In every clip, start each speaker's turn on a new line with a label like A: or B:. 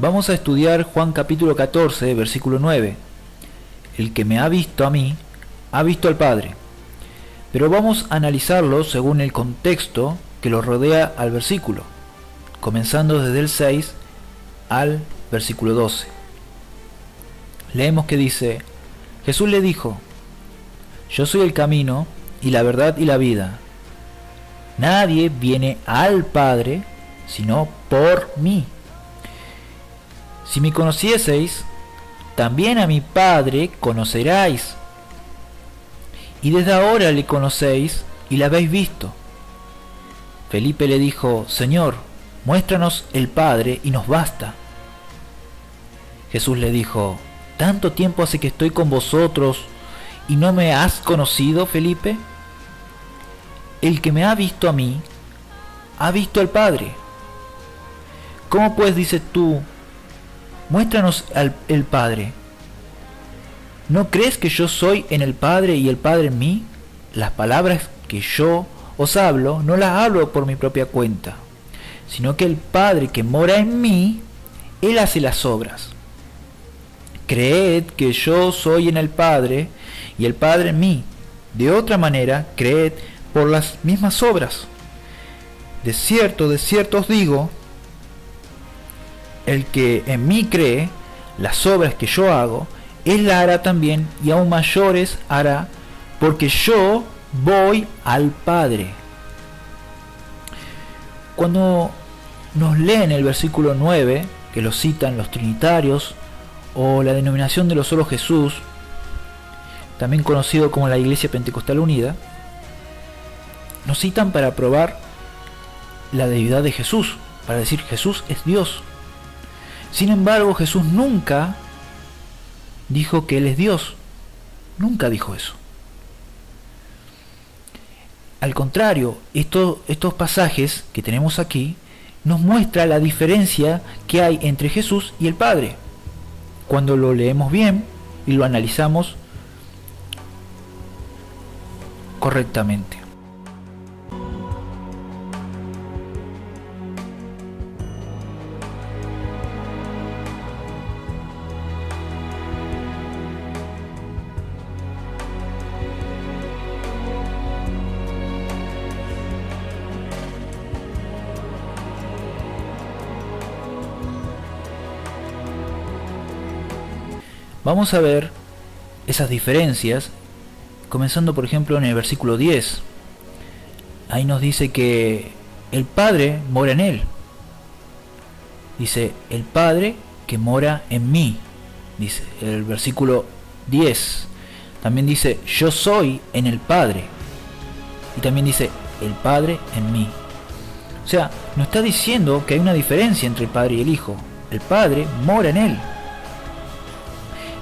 A: Vamos a estudiar Juan capítulo 14, versículo 9. El que me ha visto a mí, ha visto al Padre. Pero vamos a analizarlo según el contexto que lo rodea al versículo, comenzando desde el 6 al versículo 12. Leemos que dice: Jesús le dijo: Yo soy el camino y la verdad y la vida. Nadie viene al Padre sino por mí. Si me conocieseis, también a mi Padre conoceráis. Y desde ahora le conocéis y le habéis visto. Felipe le dijo: Señor, muéstranos el Padre y nos basta. Jesús le dijo: ¿Tanto tiempo hace que estoy con vosotros y no me has conocido, Felipe? El que me ha visto a mí, ha visto al Padre. ¿Cómo pues dices tú: muéstranos el Padre? ¿No crees que yo soy en el Padre y el Padre en mí? Las palabras que yo os hablo, no las hablo por mi propia cuenta, sino que el Padre que mora en mí, Él hace las obras. Creed que yo soy en el Padre y el Padre en mí. De otra manera, creed por las mismas obras. De cierto os digo, el que en mí cree, las obras que yo hago, Él las hará también, y aún mayores hará, porque yo voy al Padre. Cuando nos leen el versículo 9, que lo citan los trinitarios, o la denominación de los solo Jesús, también conocido como la Iglesia Pentecostal Unida, nos citan para probar la deidad de Jesús, para decir Jesús es Dios. Sin embargo, Jesús nunca dijo que Él es Dios. Nunca dijo eso. Al contrario, estos pasajes que tenemos aquí nos muestra la diferencia que hay entre Jesús y el Padre. Cuando lo leemos bien y lo analizamos correctamente. Vamos a ver esas diferencias, comenzando por ejemplo en el versículo 10. Ahí nos dice que el Padre mora en Él. Dice, el Padre que mora en mí. Dice el versículo 10. También dice, yo soy en el Padre. Y también dice, el Padre en mí. O sea, nos está diciendo que hay una diferencia entre el Padre y el Hijo. El Padre mora en Él.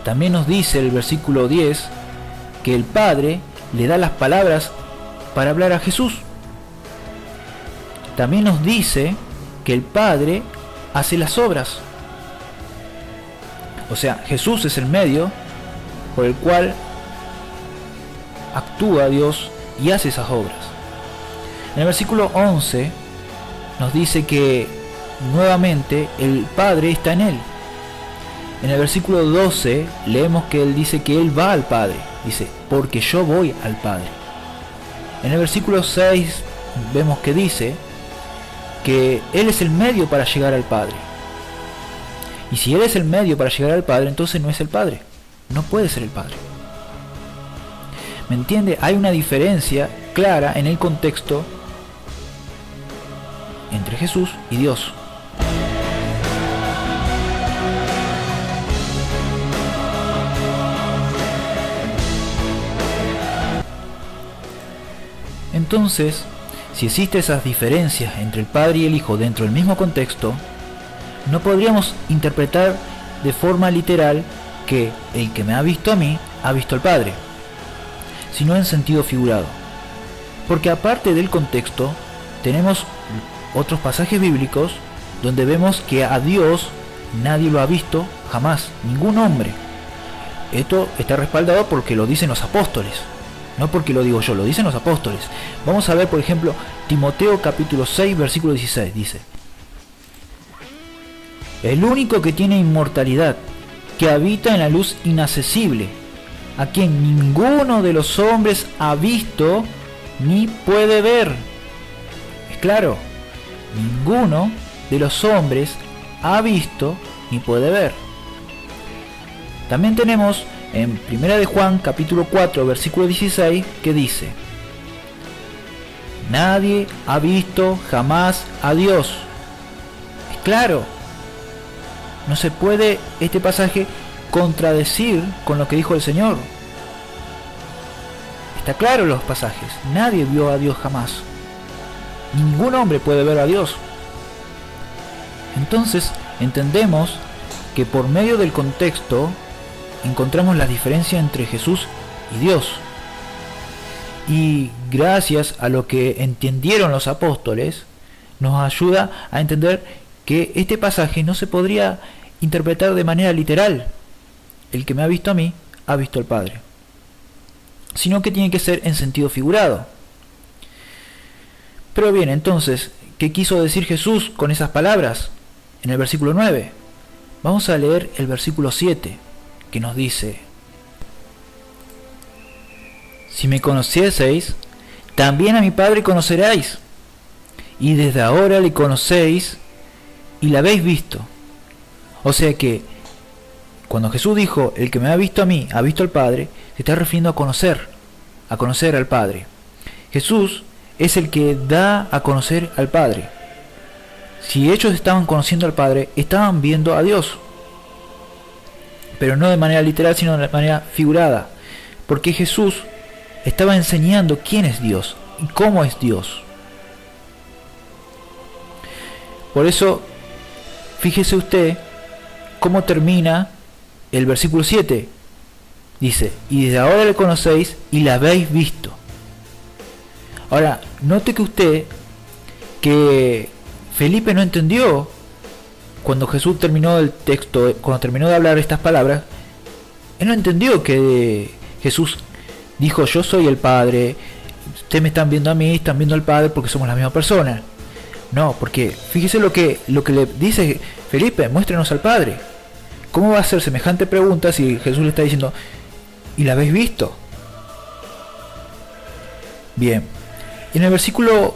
A: También nos dice el versículo 10 que el Padre le da las palabras para hablar a Jesús. También nos dice que el Padre hace las obras. O sea, Jesús es el medio por el cual actúa Dios y hace esas obras. En el versículo 11 nos dice que nuevamente el Padre está en Él. En el versículo 12 leemos que Él dice que Él va al Padre. Dice, porque yo voy al Padre. En el versículo 6 vemos que dice que Él es el medio para llegar al Padre. Y si Él es el medio para llegar al Padre, entonces no es el Padre. No puede ser el Padre. ¿Me entiende? Hay una diferencia clara en el contexto entre Jesús y Dios. Entonces, si existen esas diferencias entre el Padre y el Hijo dentro del mismo contexto, no podríamos interpretar de forma literal que el que me ha visto a mí, ha visto al Padre, sino en sentido figurado. Porque aparte del contexto, tenemos otros pasajes bíblicos donde vemos que a Dios nadie lo ha visto jamás, ningún hombre. Esto está respaldado porque lo dicen los apóstoles. No porque lo digo yo, lo dicen los apóstoles. Vamos a ver, por ejemplo, Timoteo capítulo 6, versículo 16. Dice: el único que tiene inmortalidad, que habita en la luz inaccesible, a quien ninguno de los hombres ha visto ni puede ver. Es claro, ninguno de los hombres ha visto ni puede ver. También tenemos en 1 de Juan capítulo 4 versículo 16 que dice: nadie ha visto jamás a Dios. Es claro, no se puede este pasaje contradecir con lo que dijo el Señor. Está claro los pasajes, nadie vio a Dios jamás. Ningún hombre puede ver a Dios. Entonces entendemos que por medio del contexto encontramos la diferencia entre Jesús y Dios. Y gracias a lo que entendieron los apóstoles, nos ayuda a entender que este pasaje no se podría interpretar de manera literal. El que me ha visto a mí, ha visto al Padre. Sino que tiene que ser en sentido figurado. Pero bien, entonces, ¿qué quiso decir Jesús con esas palabras? En el versículo 9. Vamos a leer el versículo 7, que nos dice: si me conocieseis, también a mi Padre conoceráis, y desde ahora le conocéis y la habéis visto. O sea que, cuando Jesús dijo, el que me ha visto a mí, ha visto al Padre, se está refiriendo a conocer al Padre. Jesús es el que da a conocer al Padre. Si ellos estaban conociendo al Padre, estaban viendo a Dios. Pero no de manera literal, sino de manera figurada. Porque Jesús estaba enseñando quién es Dios y cómo es Dios. Por eso, fíjese usted cómo termina el versículo 7. Dice, y desde ahora le conocéis y la habéis visto. Ahora, note que usted que Felipe no entendió cuando Jesús terminó el texto, cuando terminó de hablar estas palabras. Él no entendió que Jesús dijo, yo soy el Padre, ustedes me están viendo a mí, están viendo al Padre porque somos la misma persona. No, porque fíjese lo que le dice Felipe, muéstrenos al Padre. ¿Cómo va a ser semejante pregunta si Jesús le está diciendo, ¿y la habéis visto? Bien, en el versículo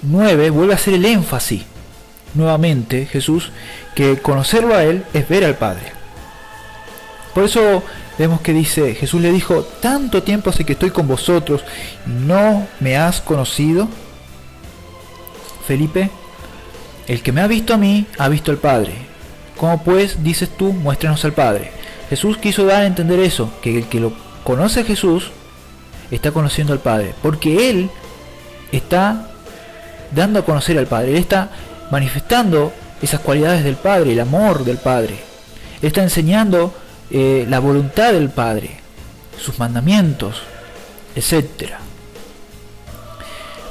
A: 9 vuelve a hacer el énfasis nuevamente Jesús, que conocerlo a Él es ver al Padre. Por eso vemos que dice, Jesús le dijo, tanto tiempo hace que estoy con vosotros, ¿no me has conocido? Felipe, el que me ha visto a mí, ha visto al Padre. ¿Cómo pues dices tú, muéstranos al Padre? Jesús quiso dar a entender eso, que el que lo conoce a Jesús, está conociendo al Padre, porque Él está dando a conocer al Padre, Él está manifestando esas cualidades del Padre, el amor del Padre. Él está enseñando la voluntad del Padre, sus mandamientos, etc.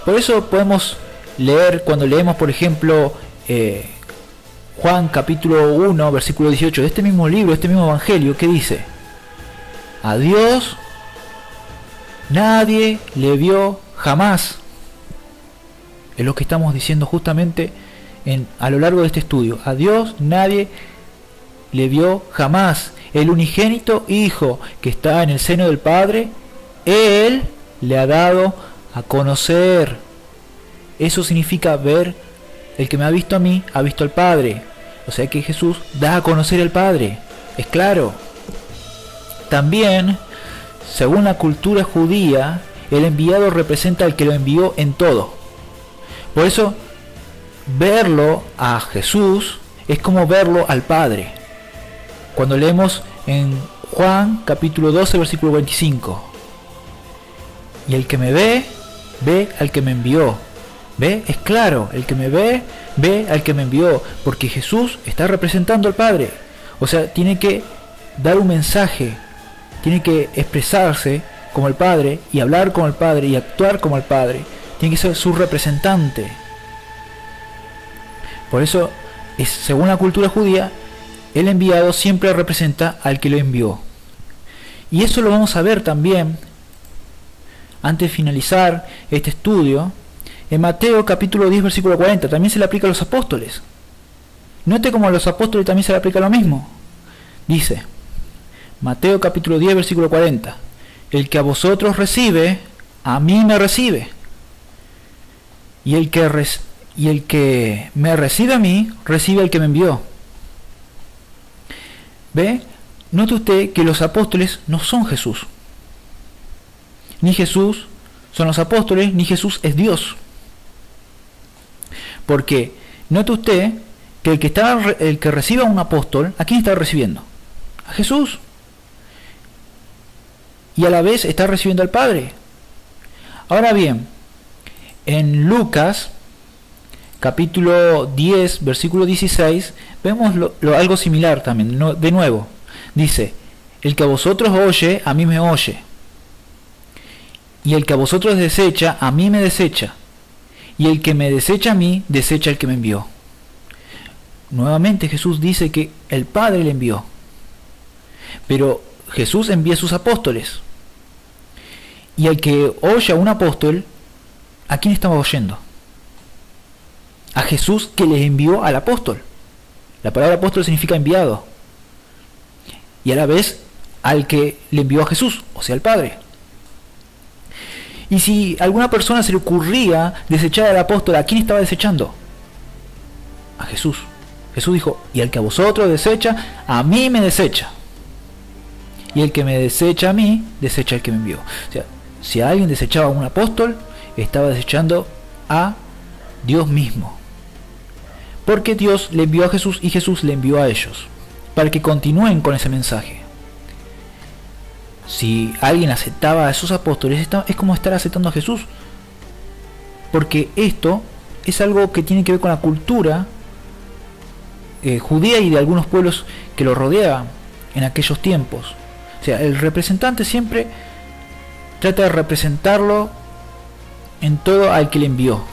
A: Por eso podemos leer, cuando leemos por ejemplo Juan capítulo 1 versículo 18 de este mismo libro, este mismo evangelio, que dice, a Dios nadie le vio jamás. Es lo que estamos diciendo justamente a lo largo de este estudio. A Dios nadie le vio jamás. El unigénito Hijo que está en el seno del Padre, Él le ha dado a conocer. Eso significa ver. El que me ha visto a mí, ha visto al Padre. O sea que Jesús da a conocer al Padre. Es claro. También, según la cultura judía, el enviado representa al que lo envió en todo. Por eso, verlo a Jesús es como verlo al Padre. Cuando leemos en Juan capítulo 12 versículo 25, y el que me ve, ve al que me envió. ¿Ve? Es claro, el que me ve, ve al que me envió, porque Jesús está representando al Padre. O sea, tiene que dar un mensaje, tiene que expresarse como el Padre, y hablar como el Padre, y actuar como el Padre. Tiene que ser su representante. Por eso, según la cultura judía, el enviado siempre representa al que lo envió. Y eso lo vamos a ver también, antes de finalizar este estudio, en Mateo capítulo 10 versículo 40. También se le aplica a los apóstoles. Note como a los apóstoles también se le aplica lo mismo. Dice, Mateo capítulo 10, versículo 40, el que a vosotros recibe, a mí me recibe. Y el que me recibe a mí, recibe al que me envió. ¿Ve? Note usted que los apóstoles no son Jesús. Ni Jesús son los apóstoles, ni Jesús es Dios. Porque note usted que el que reciba a un apóstol, ¿a quién está recibiendo? A Jesús. Y a la vez está recibiendo al Padre. Ahora bien, en Lucas capítulo 10, versículo 16, vemos algo similar también, de nuevo. Dice, el que a vosotros oye, a mí me oye. Y el que a vosotros desecha, a mí me desecha. Y el que me desecha a mí, desecha al que me envió. Nuevamente Jesús dice que el Padre le envió. Pero Jesús envía a sus apóstoles. Y el que oye a un apóstol, ¿a quién estaba oyendo? A Jesús, que les envió al apóstol. La palabra apóstol significa enviado. Y a la vez al que le envió a Jesús, o sea, al Padre. Y si a alguna persona se le ocurría desechar al apóstol, ¿a quién estaba desechando? A Jesús. Jesús dijo, y el que a vosotros desecha, a mí me desecha. Y el que me desecha a mí, desecha al que me envió. O sea, si alguien desechaba a un apóstol, estaba desechando a Dios mismo. Porque Dios le envió a Jesús y Jesús le envió a ellos, para que continúen con ese mensaje. Si alguien aceptaba a esos apóstoles, es como estar aceptando a Jesús. Porque esto es algo que tiene que ver con la cultura judía y de algunos pueblos que lo rodeaban en aquellos tiempos. O sea, el representante siempre trata de representarlo en todo al que le envió.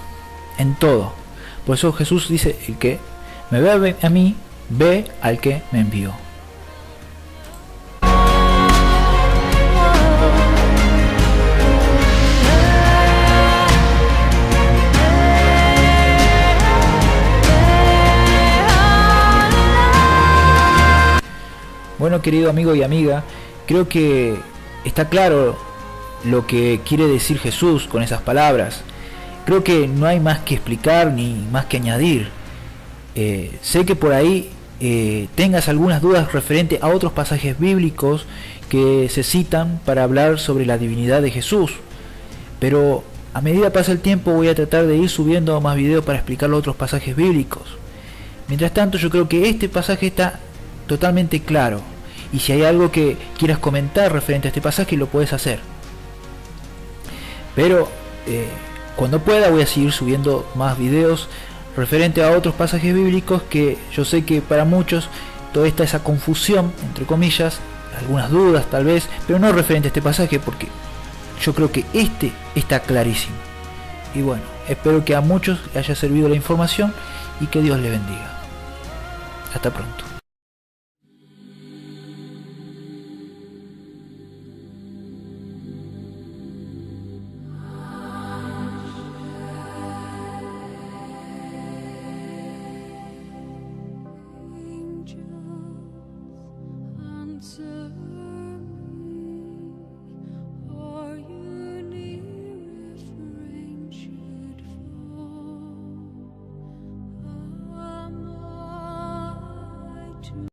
A: En todo. Por eso Jesús dice, el que me ve a mí, ve al que me envió. Bueno, querido amigo y amiga, creo que está claro lo que quiere decir Jesús con esas palabras. Creo que no hay más que explicar ni más que añadir. Sé que por ahí tengas algunas dudas referente a otros pasajes bíblicos que se citan para hablar sobre la divinidad de Jesús, pero a medida que pasa el tiempo voy a tratar de ir subiendo más videos para explicar los otros pasajes bíblicos. Mientras tanto, yo creo que este pasaje está totalmente claro, y si hay algo que quieras comentar referente a este pasaje, lo puedes hacer. Pero cuando pueda voy a seguir subiendo más videos referente a otros pasajes bíblicos que yo sé que para muchos toda esa confusión, entre comillas, algunas dudas tal vez, pero no referente a este pasaje, porque yo creo que este está clarísimo. Y bueno, espero que a muchos les haya servido la información y que Dios les bendiga. Hasta pronto.